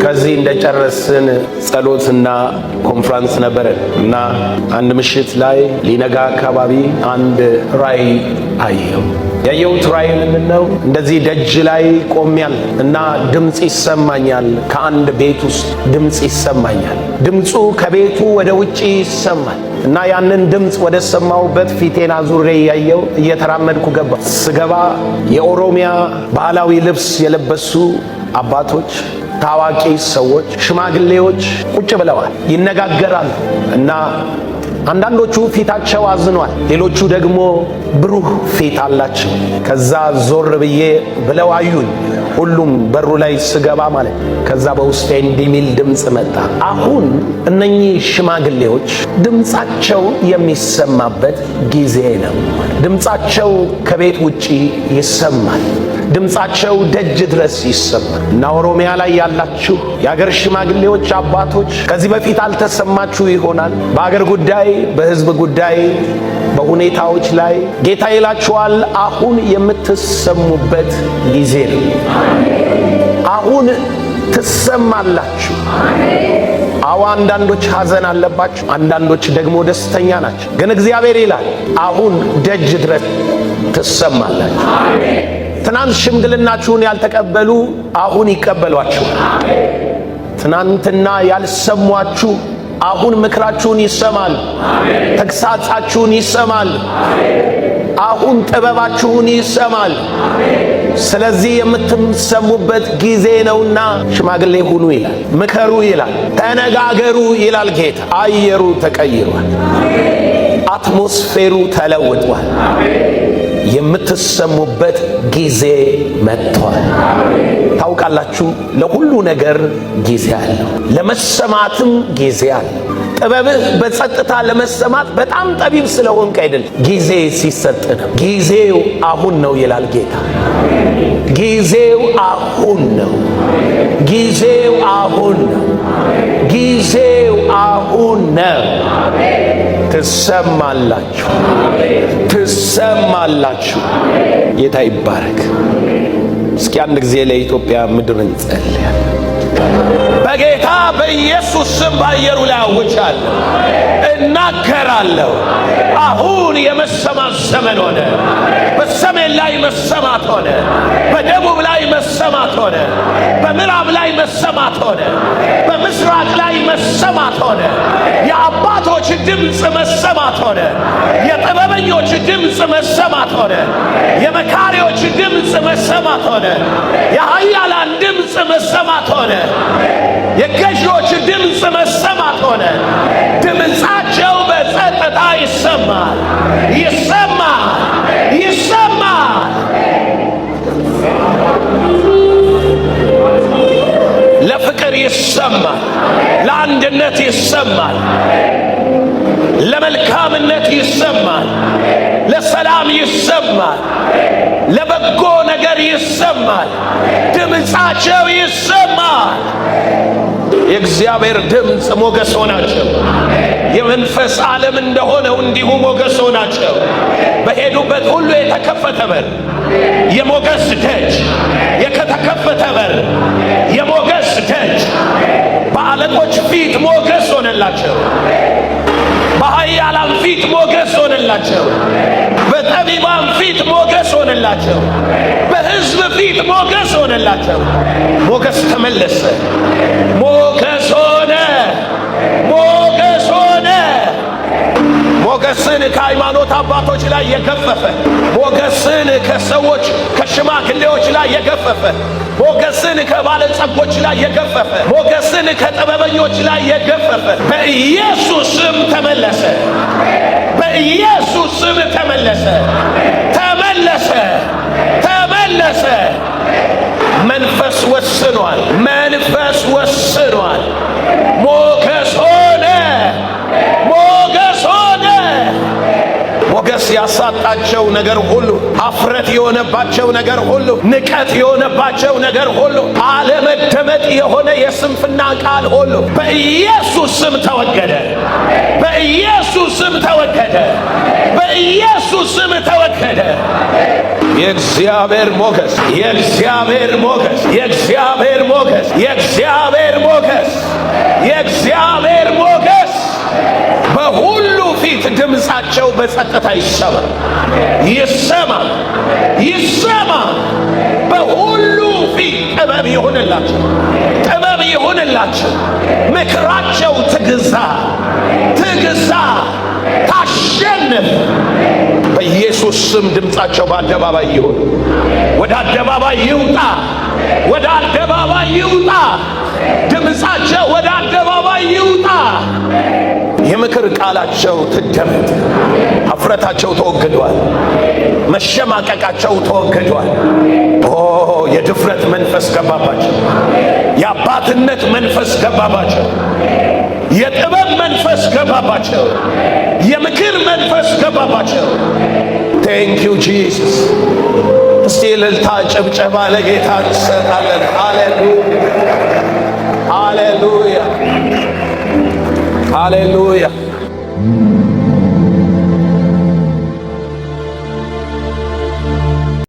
ከዚህ እንደጨረስን ጸሎትና ኮንፈረንስ ነበረን እና አንድ ምሽት ላይ ሊነጋ አካባቢ አንድ ራእይ አየሁ። ያየሁት ራእይ ምንድነው? እንደዚህ ደጅ ላይ ቆሜያለሁ እና ድምጽ ይሰማኛል። ከአንድ ቤት ውስጥ ድምጽ ይሰማኛል። ድምጹ ከቤቱ ወደ ውጪ ይሰማል እና ያንን ድምጽ ወደ ሰማሁበት ፊቴን አዙሬ ያየው እየተራመድኩ ገባ። ስገባ የኦሮሚያ ባህላዊ ልብስ የለበሱ አባቶች፣ ታዋቂ ሰዎች፣ ሽማግሌዎች ቁጭ ብለዋል፣ ይነጋገራሉ እና አንዳንዶቹ ፊታቸው አዝኗል፣ ሌሎቹ ደግሞ ብሩህ ፊት አላቸው። ከዛ ዞር ብዬ ብለው አዩኝ። ሁሉም በሩ ላይ ስገባ ማለት ከዛ በውስጤ እንዲህ ሚል ድምፅ መጣ። አሁን እነኚህ ሽማግሌዎች ድምፃቸው የሚሰማበት ጊዜ ነው። ድምፃቸው ከቤት ውጪ ይሰማል። ድምፃቸው ደጅ ድረስ ይሰማል እና ኦሮሚያ ላይ ያላችሁ የአገር ሽማግሌዎች፣ አባቶች ከዚህ በፊት አልተሰማችሁ ይሆናል። በአገር ጉዳይ፣ በሕዝብ ጉዳይ፣ በሁኔታዎች ላይ ጌታ ይላችኋል፣ አሁን የምትሰሙበት ጊዜ ነው። አሁን ትሰማላችሁ። አዎ፣ አንዳንዶች ሐዘን አለባችሁ፣ አንዳንዶች ደግሞ ደስተኛ ናቸው። ግን እግዚአብሔር ይላል አሁን ደጅ ድረስ ትሰማላችሁ። ትናንት ሽምግልናችሁን ያልተቀበሉ አሁን ይቀበሏችኋል። ትናንትና ያልሰሟችሁ አሁን ምክራችሁን ይሰማል። ተግሳጻችሁን ይሰማል። አሁን ጥበባችሁን ይሰማል። ስለዚህ የምትሰሙበት ጊዜ ነውና ሽማግሌ ሁኑ ይላል፣ ምከሩ ይላል፣ ተነጋገሩ ይላል ጌታ። አየሩ ተቀይሯል። አትሞስፌሩ ተለውጧል። የምትሰሙበት ጊዜ መጥቷል። ታውቃላችሁ፣ ለሁሉ ነገር ጊዜ አለው። ለመሰማትም ጊዜ አለው። ጥበብህ በጸጥታ ለመሰማት በጣም ጠቢብ ስለሆንክ አይደለም፣ ጊዜ ሲሰጥ ነው። ጊዜው አሁን ነው ይላል ጌታ። ጊዜው አሁን ነው። ጊዜው አሁን ነው። ጊዜው አሁን ነው። ትሰማላችሁ፣ ትሰማላችሁ። ጌታ ይባረክ። እስኪ አንድ ጊዜ ለኢትዮጵያ ምድር እንጸልያለን። በጌታ በኢየሱስ ስም በአየሩ ላይ አውጃለሁ፣ እናገራለሁ። አሁን የመሰማት ዘመን ሆነ። በሰሜን ላይ መሰማት ሆነ። በደቡብ ላይ መሰማት ሆነ። በምዕራብ ላይ መሰማት ሆነ። በምስራቅ ላይ መሰማት ሆነ። የአባቶች ድምፅ መሰማት ሆነ። የጥበበኞች ድምፅ መሰማት ሆነ። የመካሪዎች ድምፅ መሰማት ሆነ። የኃያላን ድምፅ መሰማት ሆነ። የገዢዎች ድምፅ መሰማት ሆነ። ድምፃቸው በጸጥታ ይሰማል፣ ይሰማል፣ ይሰማል። ለፍቅር ይሰማል፣ ለአንድነት ይሰማል፣ ለመልካምነት ይሰማል፣ ለሰላም ይሰማል፣ ለበጎ ነገር ይሰማል። ድምፃቸው ይሰማል። የእግዚአብሔር ድምፅ ሞገስ ሆናቸው። የመንፈስ ዓለም እንደሆነው እንዲሁ ሞገስ ሆናቸው። በሄዱበት ሁሉ የተከፈተ በር፣ የሞገስ ደጅ፣ የተከፈተ በር፣ የሞገስ ደጅ። በአለቆች ፊት ሞገስ ሆነላቸው። በኃያላን ፊት ሞገስ ሆነላቸው። በጠቢባን ፊት ሞገስ ሆነላቸው። በሕዝብ ፊት ሞገስ ሆነላቸው። ሞገስ ተመለሰ። ሞገስ ሆነ። ሞገስ ሆነ። ሞገስን ከሃይማኖት አባቶች ላይ የገፈፈ፣ ሞገስን ከሰዎች ከሽማግሌዎች ላይ የገፈፈ፣ ሞገስን ከባለጸጎች ላይ የገፈፈ፣ ሞገስን ከጥበበኞች ላይ የገፈፈ በኢየሱስ ስም ተመለሰ። በኢየሱስ ስም ተመለሰ። ተመለሰ። ተመለሰ። መንፈስ ወስኗል። መንፈስ ወስኗል። ሞገስ ሆነ። ሞገስ ሆነ። ሞገስ ያሳጣቸው ነገር ሁሉ፣ አፍረት የሆነባቸው ነገር ሁሉ፣ ንቀት የሆነባቸው ነገር ሁሉ፣ አለመደመጥ የሆነ የስንፍና ቃል ሁሉ በኢየሱስ ስም ተወገደ። በኢየሱስ ስም ተወገደ። በኢየሱስ ስም ተወገደ። የእግዚአብሔር ሞገስ፣ የእግዚአብሔር ሞገስ፣ የእግዚአብሔር ሞገስ፣ የእግዚአብሔር ቃላቸው በጸጥታ ይሰማ ይሰማ ይሰማ። በሁሉ ፊት ጥበብ ይሁንላቸው፣ ጥበብ ይሁንላቸው። ምክራቸው ትግዛ ትግዛ ታሸንፍ። በኢየሱስ ስም ድምፃቸው በአደባባይ ይሁን። ወደ አደባባይ ይውጣ፣ ወደ አደባባይ ይውጣ። ድምፃቸው ወደ አደባባይ ይውጣ። የምክር ቃላቸው ትደመጥ። ኀፍረታቸው ተወግዷል፣ መሸማቀቃቸው ተወግዷል። የድፍረት መንፈስ ገባባቸው፣ የአባትነት መንፈስ ገባባቸው፣ የጥበብ መንፈስ ገባባቸው፣ የምክር መንፈስ ገባባቸው። ቴንክ ዩ ጂሰስ። እስቲ እልልታ ጭብጨባ ለጌታ እንሰጣለን። ሃሌሉያ ሃሌሉያ ሃሌሉያ።